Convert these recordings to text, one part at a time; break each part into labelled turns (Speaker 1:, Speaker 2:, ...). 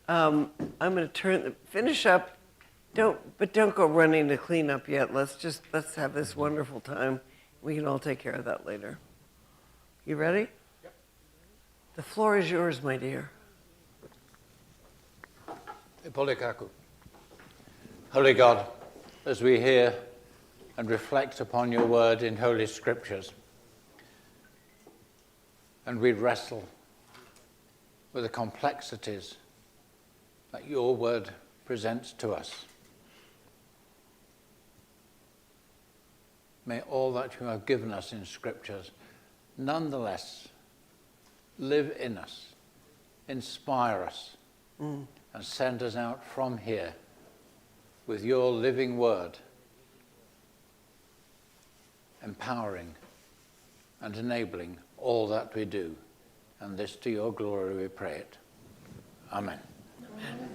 Speaker 1: I'm going to finish up. Don't go running to clean up yet. Let's have this wonderful time. We can all take care of that later. You ready?
Speaker 2: Yep.
Speaker 1: The floor is yours, my dear.
Speaker 2: Holy God, as we hear and reflect upon your word in Holy Scriptures, and we wrestle with the complexities that your word presents to us, may all that you have given us in Scriptures nonetheless live in us, inspire us, and send us out from here with your living word, empowering and enabling all that we do. And this to your glory we pray it. Amen. Amen.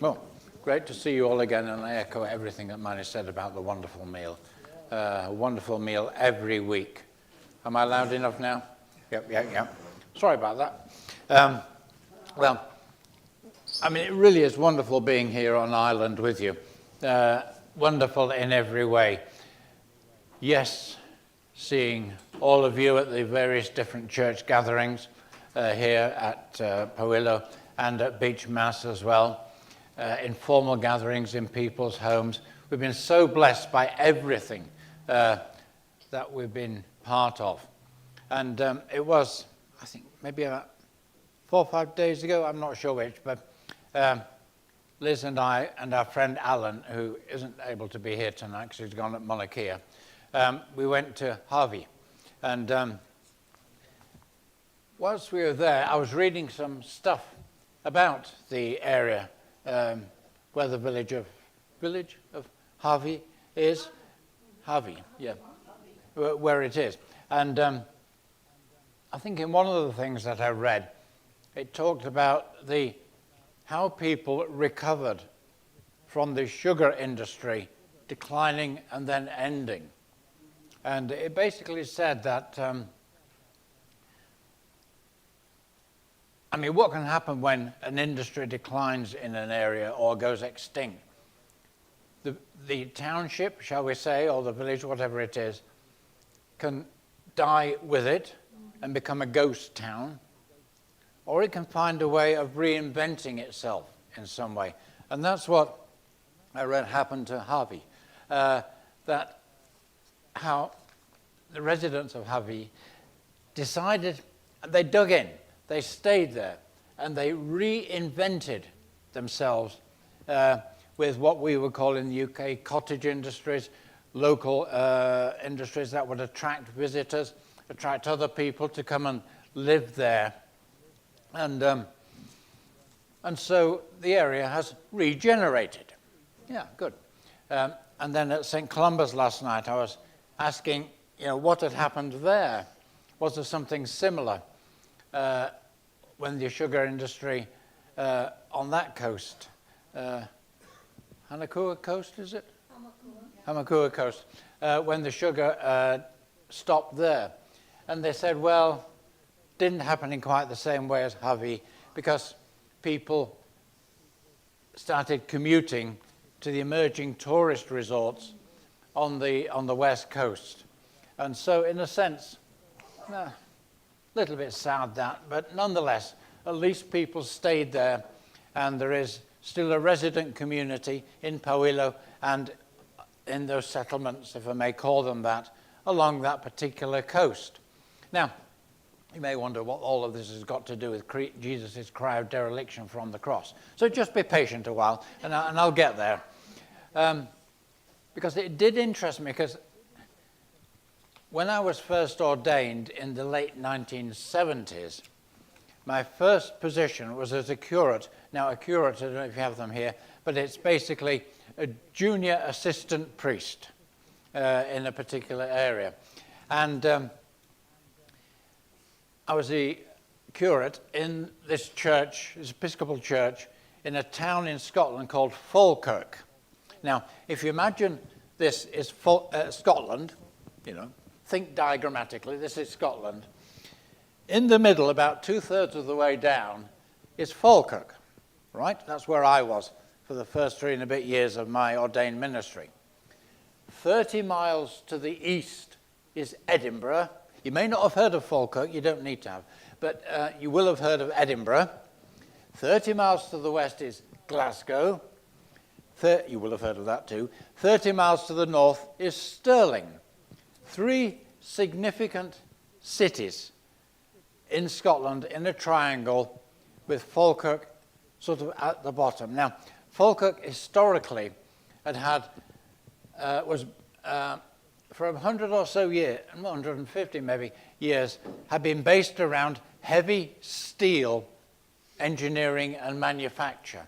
Speaker 2: Well, great to see you all again, and I echo everything that Manny said about the wonderful meal. A wonderful meal every week. Am I loud enough now? Yep. Sorry about that. Well, I mean, it really is wonderful being here on Ireland with you. Wonderful in every way. Yes, seeing all of you at the various different church gatherings here at Pawillo and at Beach Mass as well. Informal gatherings in people's homes. We've been so blessed by everything that we've been part of. And it was, I think, maybe about 4 or 5 days ago, I'm not sure which, but Liz and I and our friend Alan, who isn't able to be here tonight because he's gone at Monarchia, we went to Harvey. And whilst we were there, I was reading some stuff about the area where the village of Harvey is. Harvey, yeah, where it is. And I think in one of the things that I read, it talked about how people recovered from the sugar industry declining and then ending. And it basically said that, I mean, what can happen when an industry declines in an area or goes extinct? The township, shall we say, or the village, whatever it is, can die with it and become a ghost town, or it can find a way of reinventing itself in some way. And that's what I read happened to Harvey, that how the residents of Harvey decided, they dug in, they stayed there, and they reinvented themselves with what we would call in the UK cottage industries, local industries that would attract visitors, attract other people to come and live there. And so the area has regenerated. Yeah, good. And then at St. Columba's last night, I was asking, what had happened there? Was there something similar when the sugar industry on that coast, Hanakua Coast, is it? Hamakua Coast, when the sugar stopped there. And they said, well, didn't happen in quite the same way as Harvey, because people started commuting to the emerging tourist resorts on the west coast. And so in a sense, a little bit sad that, but nonetheless, at least people stayed there, and there is still a resident community in Pawillo and in those settlements, if I may call them that, along that particular coast. Now, you may wonder what all of this has got to do with Jesus' cry of dereliction from the cross. So just be patient a while, and I'll get there. Because it did interest me, because when I was first ordained in the late 1970s, my first position was as a curate. Now, a curate, I don't know if you have them here, but it's basically a junior assistant priest in a particular area. And I was the curate in this church, this Episcopal church, in a town in Scotland called Falkirk. Now, if you imagine this is Scotland, think diagrammatically, this is Scotland. In the middle, about 2/3 of the way down, is Falkirk. right? That's where I was for the first 3 and a bit years of my ordained ministry. 30 miles to the east is Edinburgh. You may not have heard of Falkirk, you don't need to have, but you will have heard of Edinburgh. 30 miles to the west is Glasgow. You will have heard of that too. 30 miles to the north is Stirling. 3 significant cities in Scotland in a triangle with Falkirk sort of at the bottom. Now, Falkirk historically was for 100 or so years, 150 maybe years, had been based around heavy steel engineering and manufacture.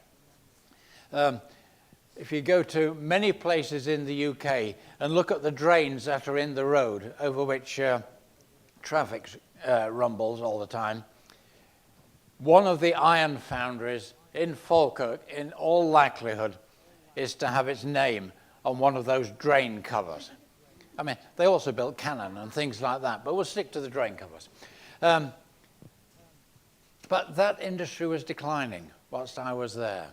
Speaker 2: If you go to many places in the UK and look at the drains that are in the road over which traffic rumbles all the time, one of the iron foundries in Falkirk, in all likelihood, is to have its name on one of those drain covers. I mean, they also built cannon and things like that, but we'll stick to the drain covers. But that industry was declining whilst I was there.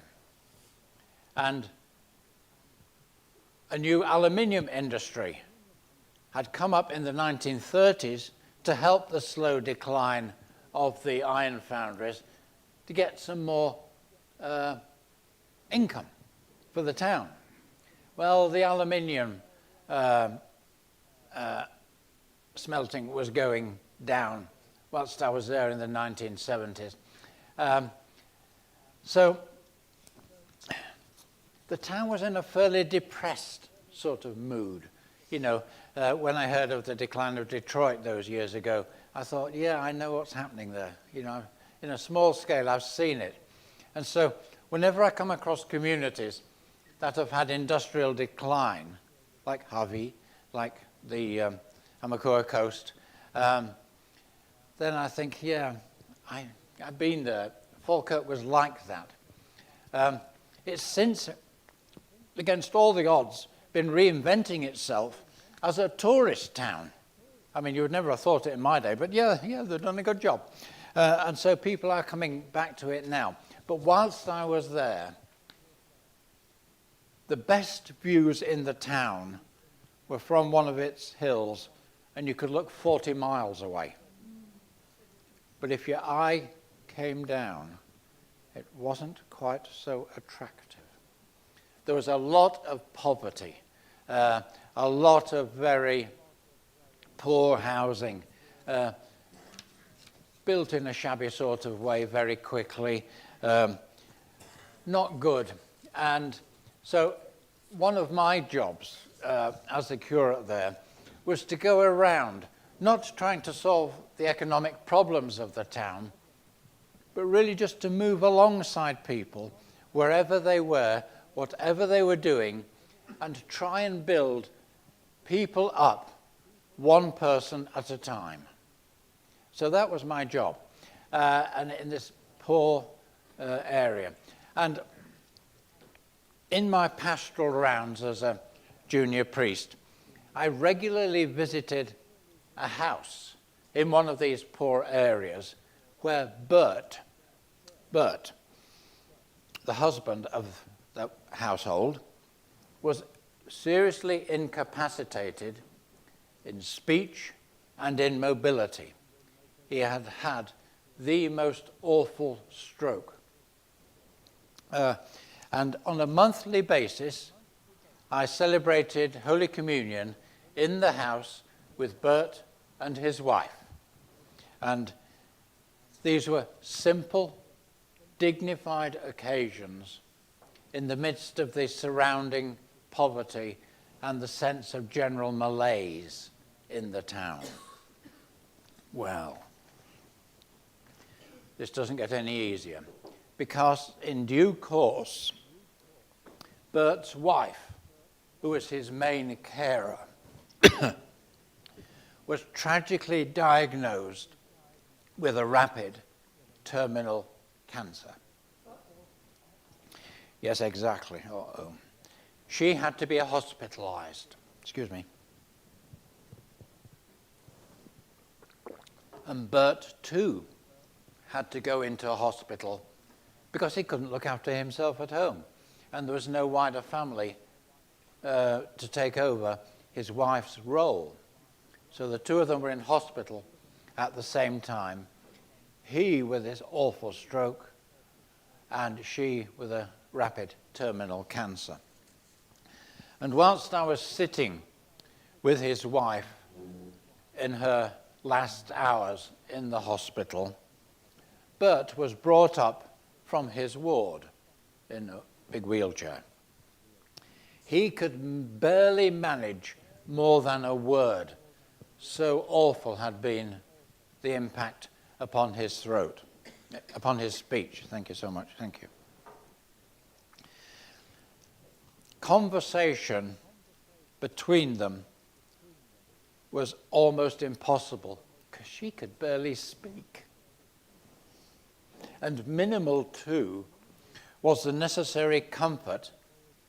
Speaker 2: And a new aluminium industry had come up in the 1930s to help the slow decline of the iron foundries to get some more income for the town. Well, the aluminium smelting was going down whilst I was there in the 1970s. So the town was in a fairly depressed sort of mood. You know, when I heard of the decline of Detroit those years ago, I thought, yeah, I know what's happening there. You know, in a small scale, I've seen it. And so whenever I come across communities that have had industrial decline, like Harvey, like the Hamakua Coast, then I think, yeah, I've been there. Falkirk was like that. It's since, against all the odds, been reinventing itself as a tourist town. I mean, you would never have thought it in my day, but yeah, they've done a good job. And so people are coming back to it now. But whilst I was there, the best views in the town were from one of its hills, and you could look 40 miles away. But if your eye came down, it wasn't quite so attractive. There was a lot of poverty, a lot of very poor housing, built in a shabby sort of way very quickly, not good. And so one of my jobs as the curate there was to go around, not trying to solve the economic problems of the town, but really just to move alongside people wherever they were, whatever they were doing, and to try and build people up one person at a time. So that was my job, and in this poor area. And in my pastoral rounds as a junior priest, I regularly visited a house in one of these poor areas where Bert, the husband of the household, was seriously incapacitated in speech and in mobility. He had had the most awful stroke. And on a monthly basis, I celebrated Holy Communion in the house with Bert and his wife. And these were simple, dignified occasions in the midst of the surrounding poverty and the sense of general malaise in the town. Well, this doesn't get any easier, because in due course, Bert's wife, who was his main carer, was tragically diagnosed with a rapid terminal cancer. Yes, exactly. Uh-oh. She had to be hospitalized. Excuse me. And Bert, too, had to go into a hospital because he couldn't look after himself at home. And there was no wider family to take over his wife's role. So the two of them were in hospital at the same time. He with his awful stroke, and she with a rapid terminal cancer. And whilst I was sitting with his wife in her last hours in the hospital, Bert was brought up from his ward in a big wheelchair. He could barely manage more than a word. So awful had been the impact upon his throat, upon his speech. Thank you so much. Thank you. Conversation between them was almost impossible because she could barely speak. And minimal, too, was the necessary comfort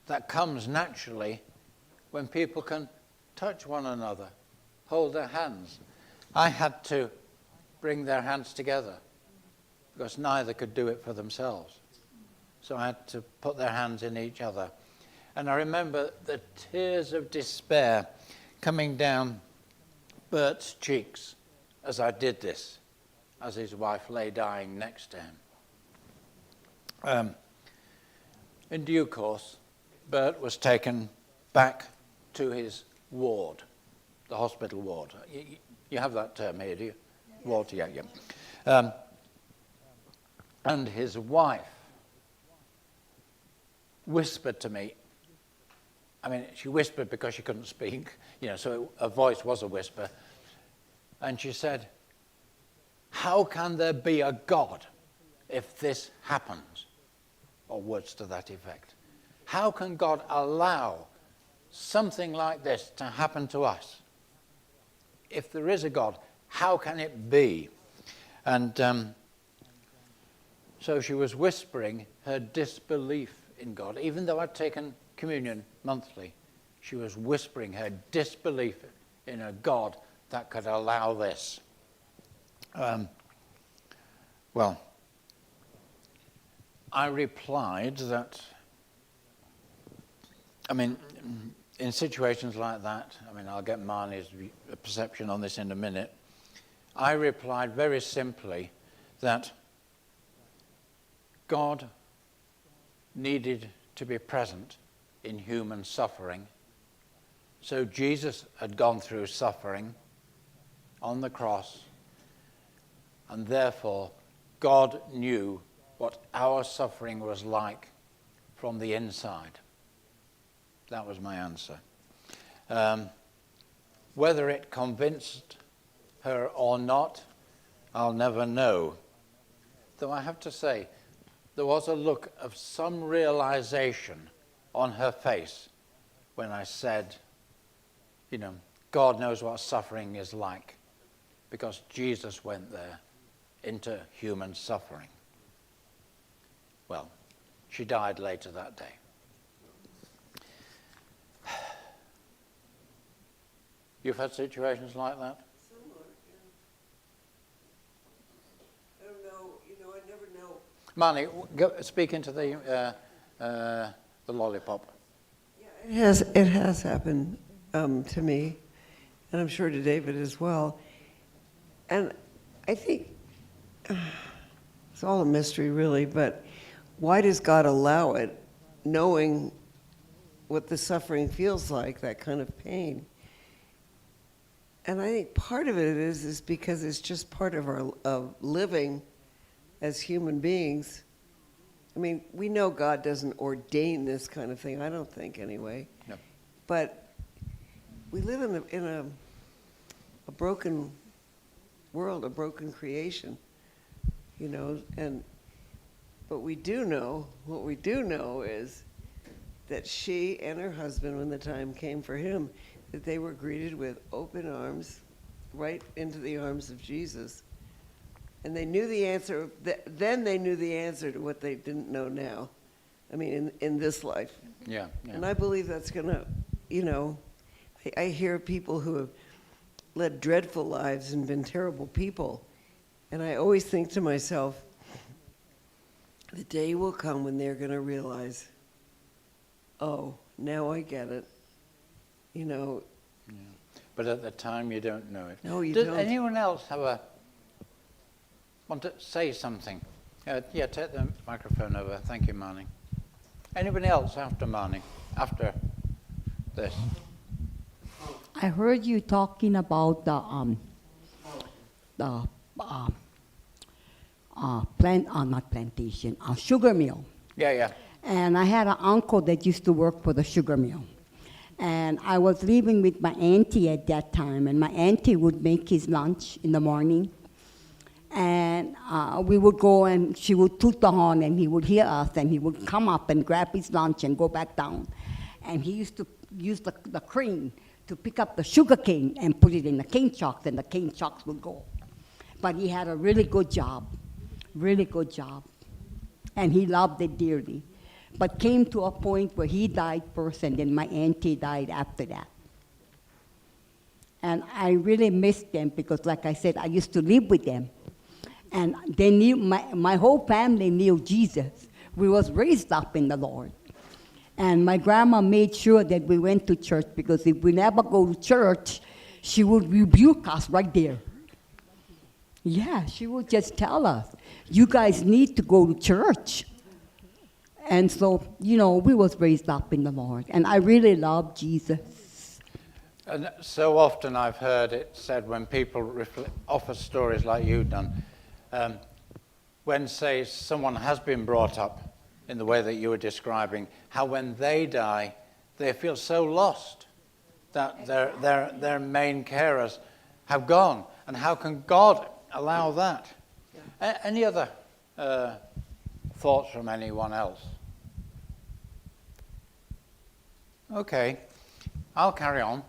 Speaker 2: that comes naturally when people can touch one another, hold their hands. I had to bring their hands together because neither could do it for themselves. So I had to put their hands in each other. And I remember the tears of despair coming down Bert's cheeks as I did this, as his wife lay dying next to him. In due course, Bert was taken back to his ward, the hospital ward. You have that term here, do you? Yes. Ward, yeah. And his wife whispered to me. I mean, she whispered because she couldn't speak, so her voice was a whisper. And she said, "How can there be a God if this happens?" Or words to that effect. How can God allow something like this to happen to us? If there is a God, how can it be? And so she was whispering her disbelief in God. Even though I'd taken communion monthly, she was whispering her disbelief in a God that could allow this. Well, I replied that, in situations like that, I'll get Marnie's perception on this in a minute. I replied very simply that God needed to be present in human suffering. So Jesus had gone through suffering on the cross, and therefore God knew what our suffering was like from the inside. That was my answer. Whether it convinced her or not, I'll never know. Though I have to say, there was a look of some realization on her face when I said, God knows what suffering is like because Jesus went there into human suffering. Well, she died later that day. You've had situations like that?
Speaker 1: Similar, yeah. I don't know, I never know.
Speaker 2: Marnie, go, speak into the lollipop.
Speaker 1: Yeah, it has happened to me, and I'm sure to David as well. And I think it's all a mystery, really, but why does God allow it, knowing what the suffering feels like, that kind of pain? And I think part of it is because it's just part of our living as human beings. We know God doesn't ordain this kind of thing, I don't think anyway.
Speaker 2: No.
Speaker 1: But we live in a broken world, a broken creation, but what we do know is that she and her husband, when the time came for him, that they were greeted with open arms, right into the arms of Jesus. And they knew the answer, then they knew the answer to what they didn't know now. In this life.
Speaker 2: Yeah.
Speaker 1: And I believe that's gonna, I hear people who have led dreadful lives and been terrible people. And I always think to myself, The day will come when they're going to realize, oh, now I get it. You know,
Speaker 2: Yeah. But at the time, you don't know it.
Speaker 1: no, you
Speaker 2: Does
Speaker 1: don't.
Speaker 2: anyone else want to say something? Yeah, take the microphone over. Thank you, Marnie. Anybody else after Marnie? After this?
Speaker 3: I heard you talking about the not plantation, sugar mill.
Speaker 2: Yeah.
Speaker 3: And I had an uncle that used to work for the sugar mill. And I was living with my auntie at that time, and my auntie would make his lunch in the morning. And we would go, and she would toot the horn, and he would hear us, and he would come up and grab his lunch and go back down. And he used to use the crane to pick up the sugar cane and put it in the cane chocks, and the cane chocks would go. But he had a really good job. And he loved it dearly. But came to a point where he died first, and then my auntie died after that. And I really missed them because, like I said, I used to live with them. And they knew, my whole family knew Jesus. We was raised up in the Lord. And my grandma made sure that we went to church, because if we never go to church, she would rebuke us right there. Yeah, she would just tell us, you guys need to go to church. And so, we was raised up in the Lord. And I really love Jesus.
Speaker 2: And so often I've heard it said when people offer stories like you've done, when, say, someone has been brought up in the way that you were describing, how when they die, they feel so lost that their main carers have gone. And how can God allow that? Yeah. Any other thoughts from anyone else? Okay, I'll carry on.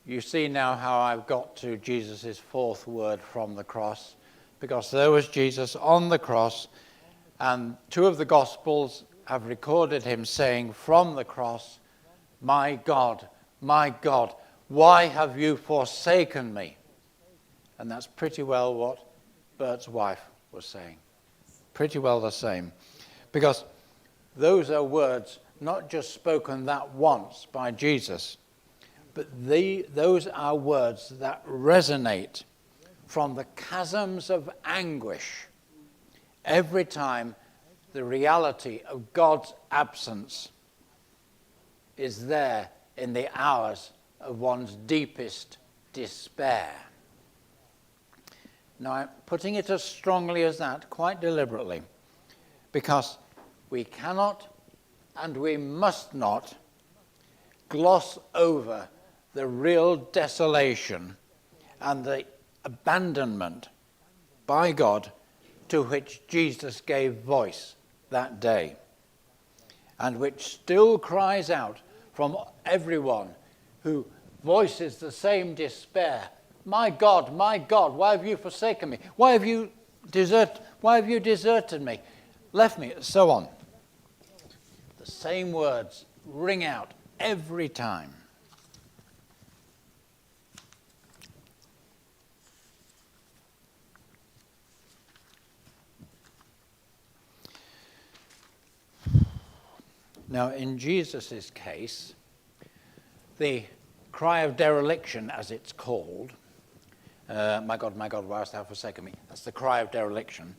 Speaker 2: You see now how I've got to Jesus' fourth word from the cross, because there was Jesus on the cross, and two of the Gospels have recorded him saying from the cross, my God, why have you forsaken me? And that's pretty well what Bert's wife was saying. Pretty well the same. Because those are words not just spoken that once by Jesus, but those are words that resonate from the chasms of anguish every time the reality of God's absence is there in the hours of one's deepest despair. Now, I'm putting it as strongly as that, quite deliberately, because we cannot and we must not gloss over the real desolation and the abandonment by God to which Jesus gave voice that day, and which still cries out from everyone who voices the same despair. My God, why have you forsaken me? Why have you deserted me? Left me, so on. The same words ring out every time. Now, in Jesus' case, the cry of dereliction, as it's called, my God, why hast thou forsaken me? That's the cry of dereliction.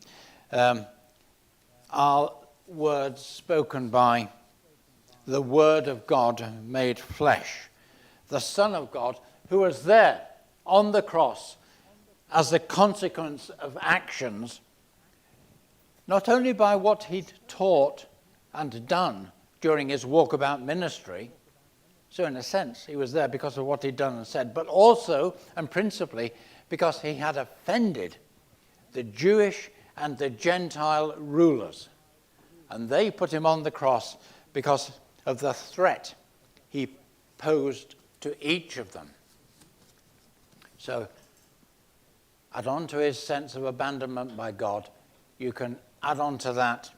Speaker 2: Are words spoken by the Word of God made flesh, the Son of God, who was there on the cross as the consequence of actions, not only by what he'd taught and done during his walkabout ministry, so in a sense he was there because of what he'd done and said, but also and principally because he had offended the Jewish and the Gentile rulers. And they put him on the cross because of the threat he posed to each of them. So, add on to his sense of abandonment by God, you can add on to that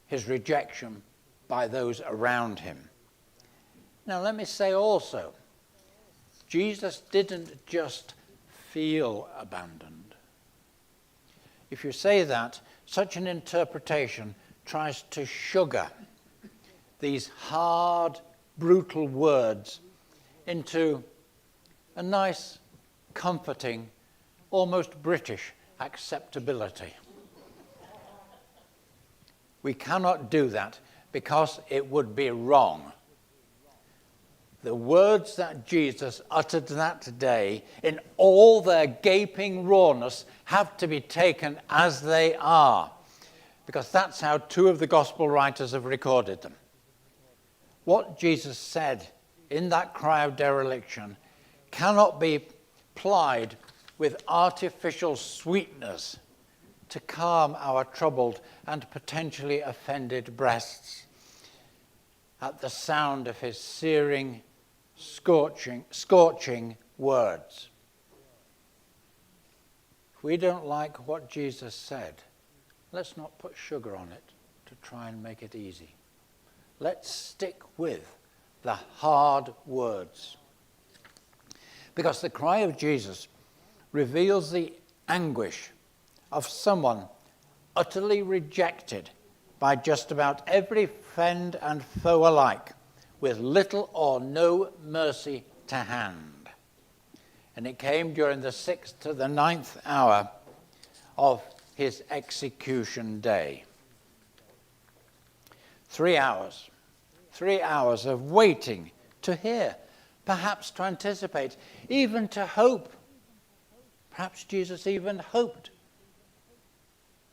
Speaker 2: his rejection by those around him. Now, let me say also, Jesus didn't just feel abandoned. if you say that, such an interpretation tries to sugar these hard, brutal words into a nice, comforting, almost British acceptability. We cannot do that because it would be wrong. The words that Jesus uttered that day, in all their gaping rawness, have to be taken as they are, because that's how two of the gospel writers have recorded them. What Jesus said in that cry of dereliction cannot be plied with artificial sweetness to calm our troubled and potentially offended breasts at the sound of his searing, scorching words. If we don't like what Jesus said, let's not put sugar on it to try and make it easy. Let's stick with the hard words. Because the cry of Jesus reveals the anguish of someone utterly rejected by just about every friend and foe alike, with little or no mercy to hand. And it came during the 6th to the 9th hour of his execution day. 3 hours. 3 hours of waiting to hear, perhaps to anticipate, even to hope. Perhaps Jesus even hoped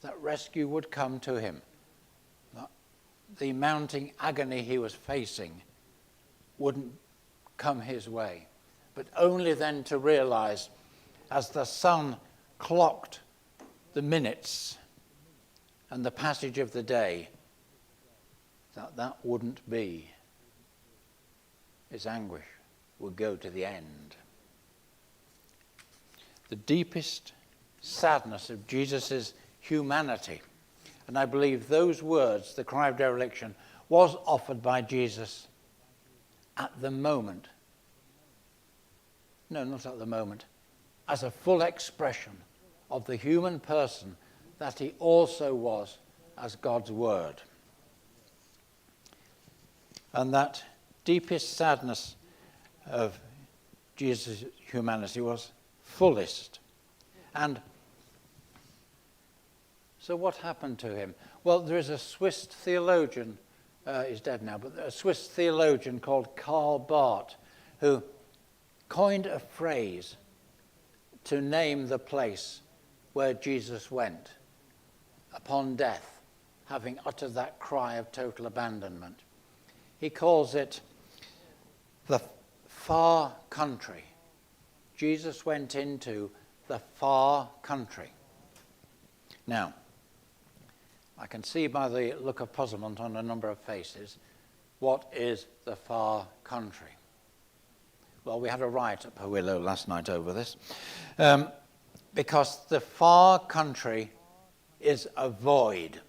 Speaker 2: that rescue would come to him. That the mounting agony he was facing wouldn't come his way, but only then to realize, as the sun clocked the minutes and the passage of the day, that wouldn't be. His anguish would go to the end. The deepest sadness of Jesus' humanity, and I believe those words, the cry of dereliction, was offered by Jesus at the moment. No, not at the moment. As a full expression of the human person that he also was as God's Word. And that deepest sadness of Jesus' humanity was fullest. And so what happened to him? Well, there is a Swiss theologian, he's dead now, but a Swiss theologian called Karl Barth, who coined a phrase to name the place where Jesus went upon death, having uttered that cry of total abandonment. He calls it the far country. Jesus went into the far country. Now, I can see by the look of puzzlement on a number of faces, what is the far country? Well, we had a riot at Powillo last night over this, because the far country is a void.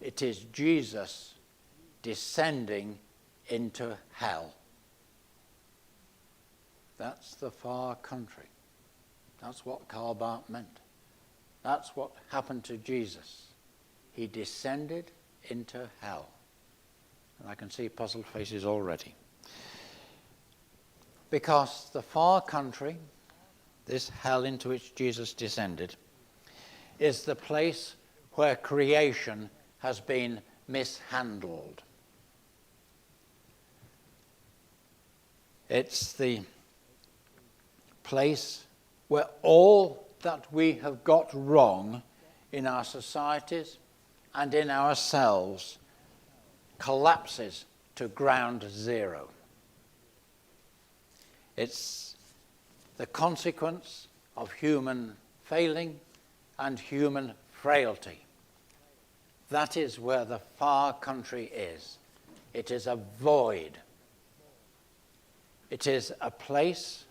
Speaker 2: It is Jesus descending into hell. That's the far country. That's what Karl Barth meant. That's what happened to Jesus. He descended into hell. And I can see puzzled faces already. Because the far country, this hell into which Jesus descended, is the place where creation has been mishandled. It's the place where all that we have got wrong in our societies and in ourselves collapses to ground zero. It's the consequence of human failing and human frailty. That is where the far country is. It is a void. It is a place,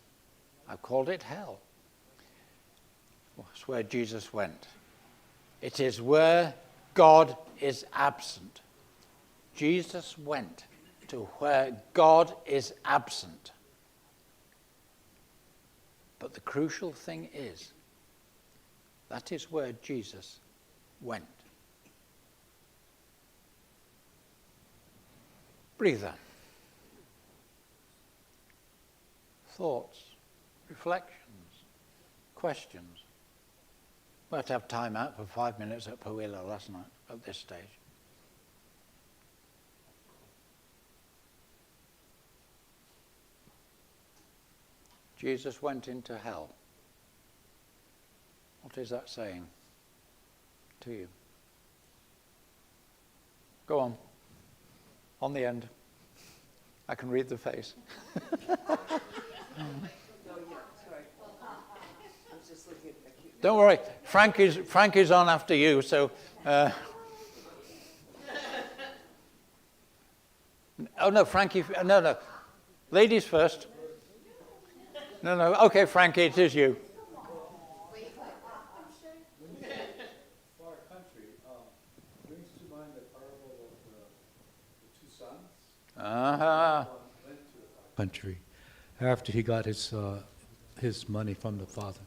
Speaker 2: I've called it hell. That's where Jesus went. It is where God is absent. Jesus went to where God is absent. But the crucial thing is, That is where Jesus went. Breather. Thoughts, reflections, questions. We had to have time out for 5 minutes at Powilla last night at this stage. Jesus went into hell. What is that saying to you? Go on the end. I can read the face. Don't worry, Frank is on after you, so... Oh, no, Frankie... No. Ladies first. No. Okay, Frankie, it is you.
Speaker 4: Far country brings to mind the parable of the two sons.
Speaker 2: Uh-huh.
Speaker 4: One went to the far country after he got his money from the father.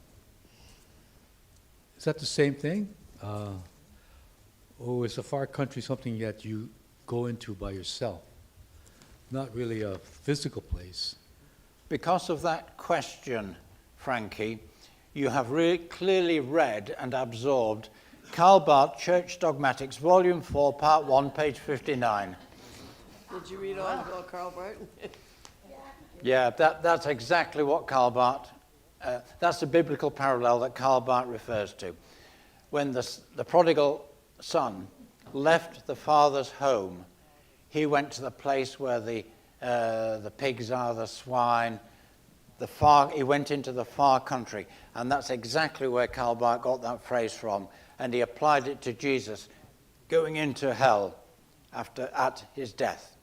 Speaker 4: Is that the same thing? Or is a far country something that you go into by yourself? Not really a physical place.
Speaker 2: Because of that question, Frankie, you have really clearly read and absorbed Karl Barth, Church Dogmatics, Volume 4, Part 1, page 59.
Speaker 1: Did you read all about Karl Barth?
Speaker 2: Yeah, that's exactly what Karl Barth, that's the biblical parallel that Karl Barth refers to. When the prodigal son left the father's home, he went to the place where the pigs are, the swine, he went into the far country. And that's exactly where Karl Barth got that phrase from. And he applied it to Jesus going into hell at his death.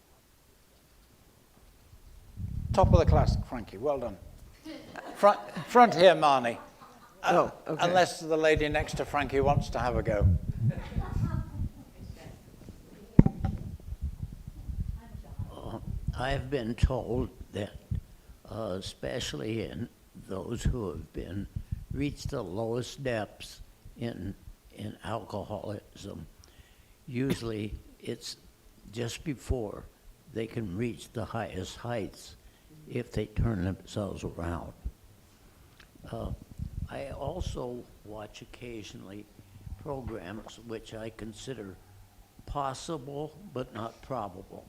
Speaker 2: Top of the class, Frankie. Well done. Front here, Marnie.
Speaker 1: Oh, okay.
Speaker 2: Unless the lady next to Frankie wants to have a go.
Speaker 5: I've been told that, especially in those who have reached the lowest depths in alcoholism, usually it's just before they can reach the highest heights if they turn themselves around. I also watch occasionally programs which I consider possible but not probable.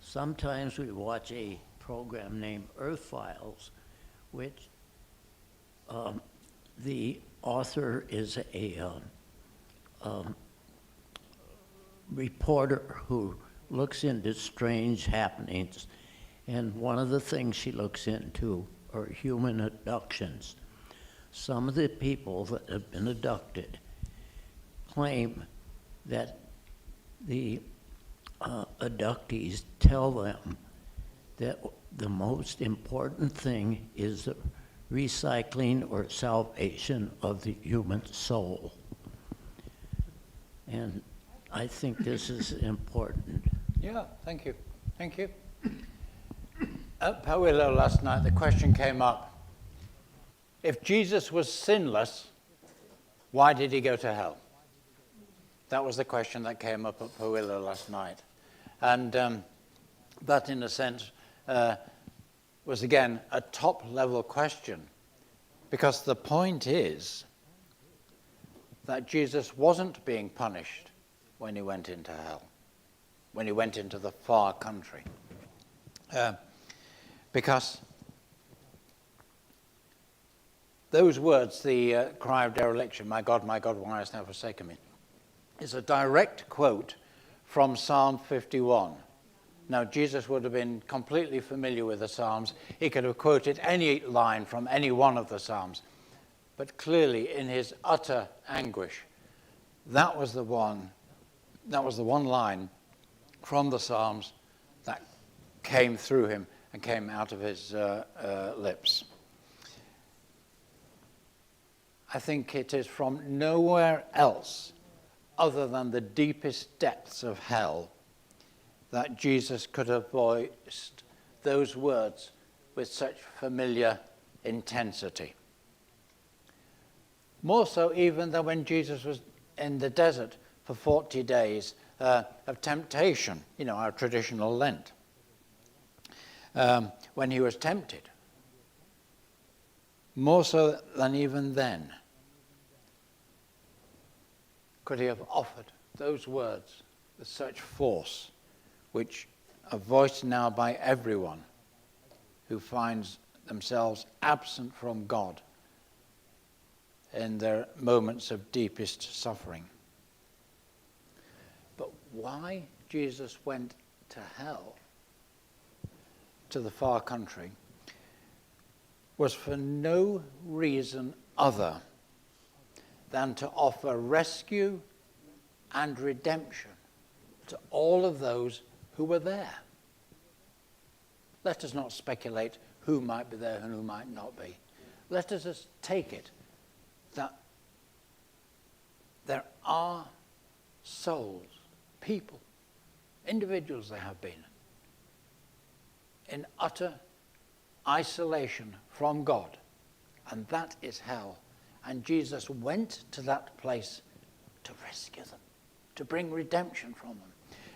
Speaker 5: Sometimes we watch a program named Earth Files, which the author is a reporter who looks into strange happenings, and one of the things she looks into are human abductions. Some of the people that have been abducted claim that the abductees tell them that the most important thing is the recycling or salvation of the human soul. And I think this is important.
Speaker 2: Yeah, thank you. Thank you. At Powillo last night, the question came up, if Jesus was sinless, why did he go to hell? That was the question that came up at Powillo last night. And that, in a sense, was, again, a top-level question. Because the point is that Jesus wasn't being punished when he went into hell, when he went into the far country. Because those words, the cry of dereliction, my God, why hast thou forsaken me, is a direct quote from Psalm 51. Now, Jesus would have been completely familiar with the Psalms. He could have quoted any line from any one of the Psalms. But clearly, in his utter anguish, that was the one line from the Psalms that came through him and came out of his lips. I think it is from nowhere else other than the deepest depths of hell that Jesus could have voiced those words with such familiar intensity. more so even than when Jesus was in the desert for 40 days of temptation, our traditional Lent, when he was tempted. More so than even then could he have offered those words with such force, which are voiced now by everyone who finds themselves absent from God in their moments of deepest suffering. But why Jesus went to hell, to the far country, was for no reason other than to offer rescue and redemption to all of those who were there. Let us not speculate who might be there and who might not be. Let us just take it that there are souls, people, individuals there have been, in utter isolation from God, and that is hell. And Jesus went to that place to rescue them, to bring redemption from them.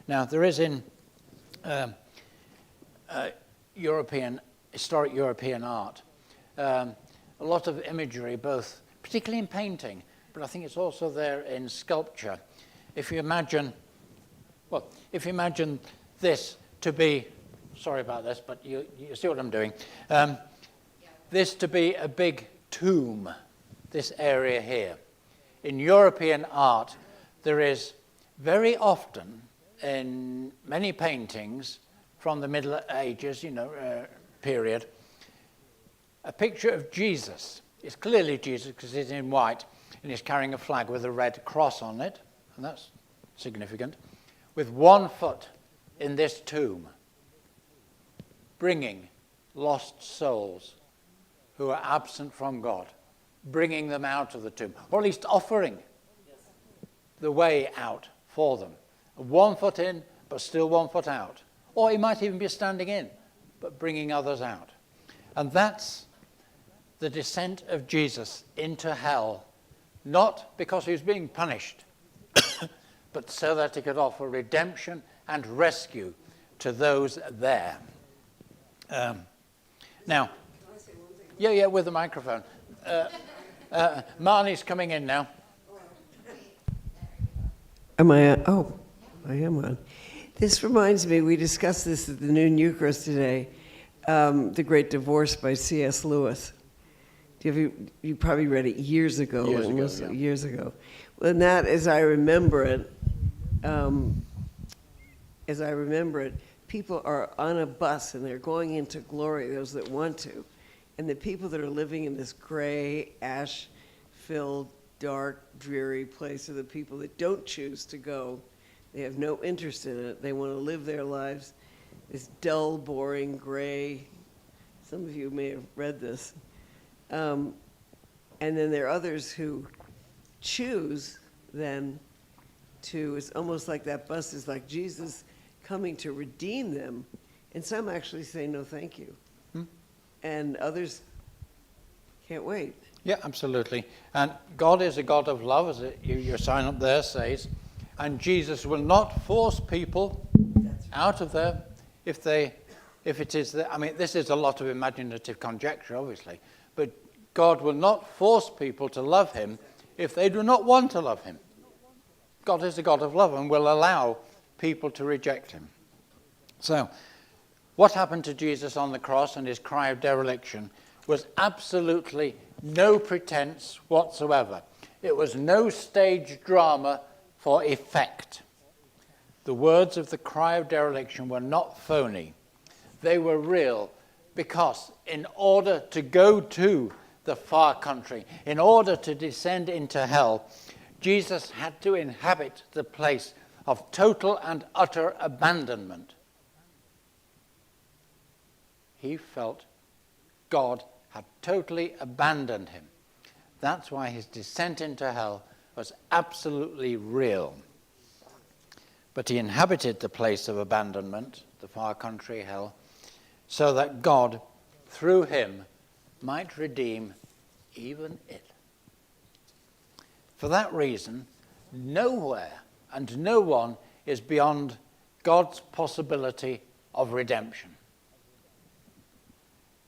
Speaker 2: Now, there is in historic European art a lot of imagery, both particularly in painting, but I think it's also there in sculpture. If you imagine this to be, sorry about this, but you see what I'm doing, this to be a big tomb, this area here. In European art, there is very often, in many paintings from the Middle Ages, period, a picture of Jesus. It's clearly Jesus because he's in white and he's carrying a flag with a red cross on it, and that's significant, with one foot in this tomb, bringing lost souls who are absent from God, bringing them out of the tomb, or at least offering the way out for them. 1 foot in, but still 1 foot out. Or he might even be standing in, but bringing others out. And that's the descent of Jesus into hell, not because he was being punished, but so that he could offer redemption and rescue to those there. Now, yeah, with the microphone. Marnie's coming in now.
Speaker 1: Am I on? Oh, I am on. This reminds me, we discussed this at the noon Eucharist today, The Great Divorce by C.S. Lewis. You probably read it years ago. Years ago. Well, and that, as I remember it, people are on a bus and they're going into glory, those that want to. And the people that are living in this gray, ash-filled, dark, dreary place are the people that don't choose to go. They have no interest in it. They want to live their lives, this dull, boring, gray. Some of you may have read this. And then there are others who choose then to, it's almost like that bus is like Jesus coming to redeem them. And some actually say, no, thank you. And others can't wait.
Speaker 2: Yeah, absolutely. And God is a God of love, as your sign up there says. And Jesus will not force people out of there if it is there. I mean, this is a lot of imaginative conjecture, obviously. But God will not force people to love him if they do not want to love him. God is a God of love and will allow people to reject him. So, what happened to Jesus on the cross and his cry of dereliction was absolutely no pretense whatsoever. It was no stage drama for effect. The words of the cry of dereliction were not phony. They were real, because in order to go to the far country, in order to descend into hell, Jesus had to inhabit the place of total and utter abandonment. He felt God had totally abandoned him. That's why his descent into hell was absolutely real. But he inhabited the place of abandonment, the far country hell, so that God, through him, might redeem even it. For that reason, nowhere and no one is beyond God's possibility of redemption.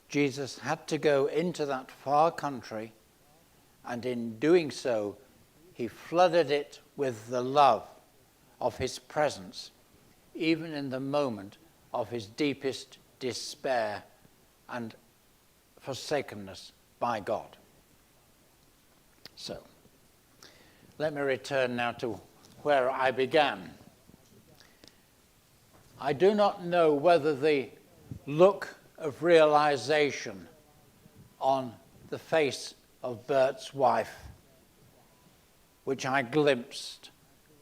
Speaker 2: Jesus had to go into that far country, and in doing so, he flooded it with the love of his presence, even in the moment of his deepest despair and forsakenness by God. So, let me return now to where I began. I do not know whether the look of realization on the face of Bert's wife, which I glimpsed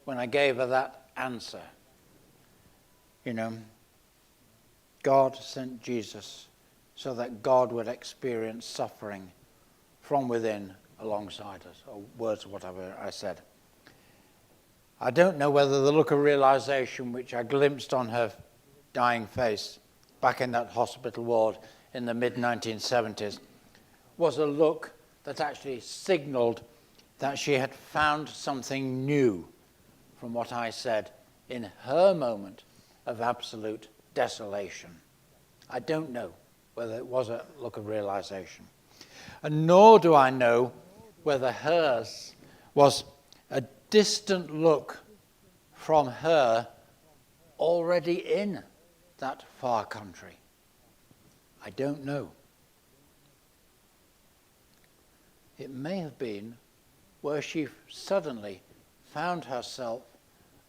Speaker 2: when I gave her that answer. God sent Jesus so that God would experience suffering from within alongside us, or words or whatever I said. I don't know whether the look of realization which I glimpsed on her dying face back in that hospital ward in the mid-1970s was a look that actually signaled that she had found something new from what I said in her moment of absolute desolation. I don't know whether it was a look of realization. And nor do I know whether hers was a distant look from her already in that far country. I don't know. It may have been where she suddenly found herself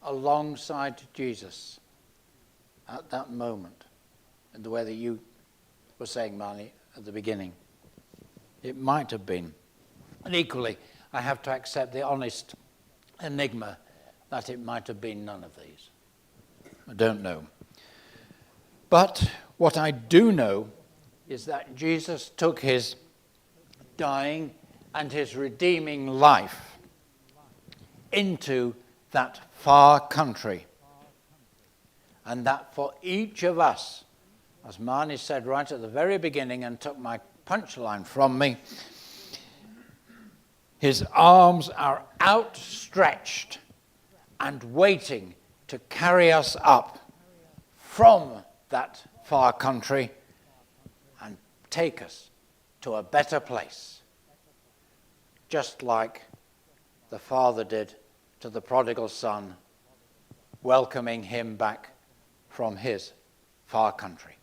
Speaker 2: alongside Jesus at that moment, in the way that you were saying, Marnie, at the beginning. It might have been. And equally, I have to accept the honest enigma that it might have been none of these. I don't know. But what I do know is that Jesus took his dying and his redeeming life into that far country. And that for each of us, as Marnie said right at the very beginning and took my punchline from me, his arms are outstretched and waiting to carry us up from that far country and take us to a better place, just like the Father did to the prodigal son, welcoming him back from his far country.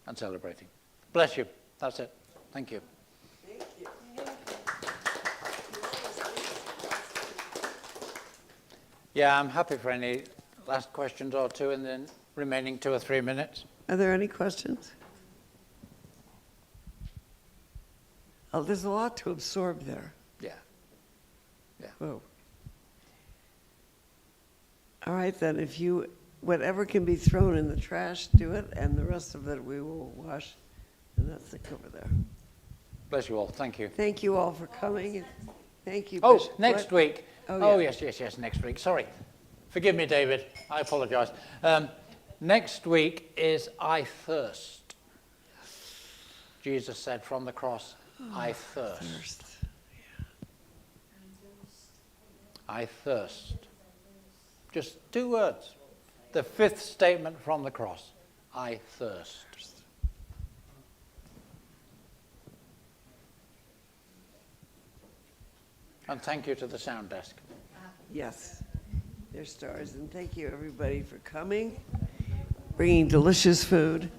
Speaker 2: And celebrating. Bless you. That's it. Thank you.
Speaker 1: Thank you.
Speaker 2: Yeah, I'm happy for any last questions or two in the remaining 2 or 3 minutes.
Speaker 1: Are there any questions? Oh, there's a lot to absorb there.
Speaker 2: Yeah.
Speaker 1: Whoa. All right, then, if you, whatever can be thrown in the trash, do it, and the rest of it we will wash, and that's it over there.
Speaker 2: Bless you all. Thank you.
Speaker 1: Thank you all for coming. Thank you.
Speaker 2: Oh,
Speaker 1: Bishop.
Speaker 2: next
Speaker 1: What?
Speaker 2: week.
Speaker 1: Oh, yeah.
Speaker 2: Yes, next week. Sorry. Forgive me, David. I apologize. Next week is I thirst. Jesus said from the cross, I thirst.
Speaker 1: Thirst.
Speaker 2: I thirst. Just 2 words. The 5th statement from the cross. I thirst. And thank you to the sound desk.
Speaker 1: Yes, they're stars. And thank you, everybody, for coming, bringing delicious food.